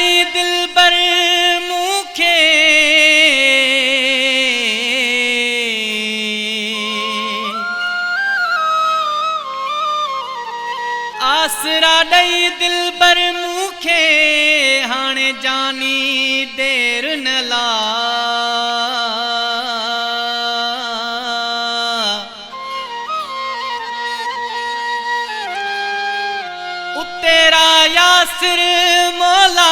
नहीं दिलबर मूंखे आसरा नहीं दिलबर मूंखे हाणे जानी देर न ला तेरा यासिर मौला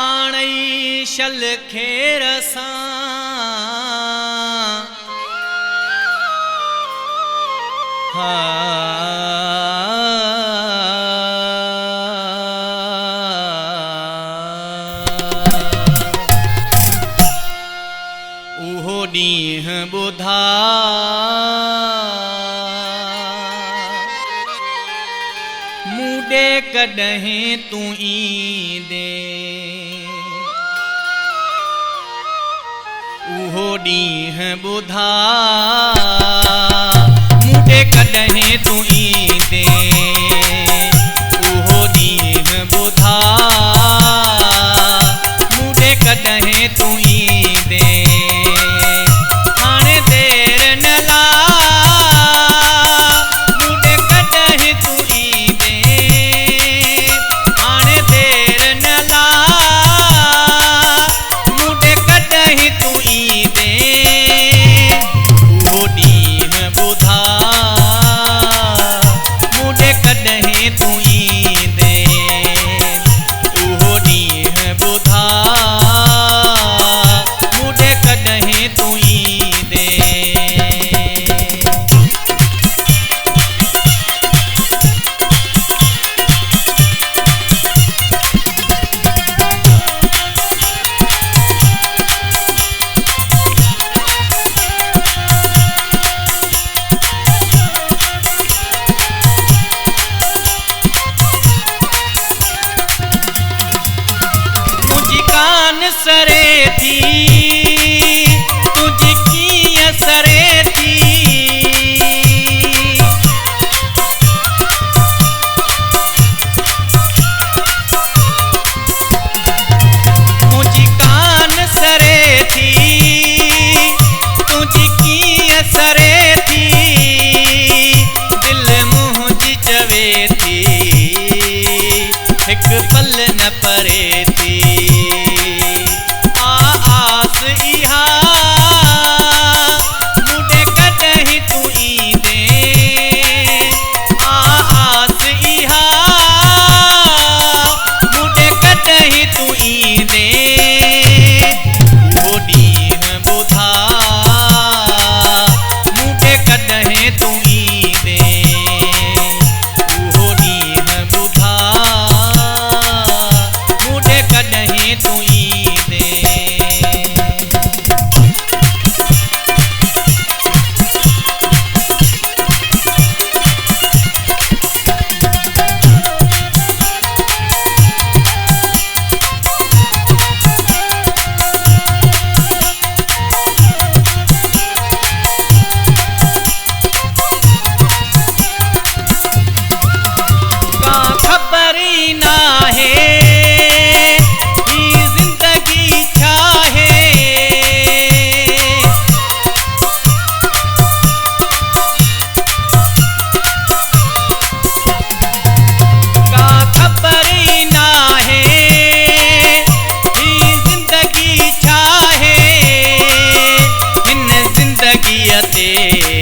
आणई शल खेर सां उहो ॾींहुं ॿुधा मूडे कॾहिं तूं ईंदे उहो ॾींहुं ॿुधा मूडे कॾहिं तूं ईंदे उहो ॾींहुं ॿुधा मूडे कॾहिं तूं ईंदे हाणे देर न ला मूडे कॾहिं तूं ईंदे सरे थी तुझी कीअं सरे थी मुझी कान सरे थी तुझी कीअं सरे थी दिल मुंहिंजी चवे थी हिकु पल न परे थी आस इहा मूडे कॾहिं तूं ईंदे आस इहा मूडे कॾहिं तूं ईंदे उहो ॾींहुं ॿुधा मूडे कॾहिं तूं ईंदे उहो ॾींहुं ॿुधा मूडे कॾहिं तूं ईंदे ते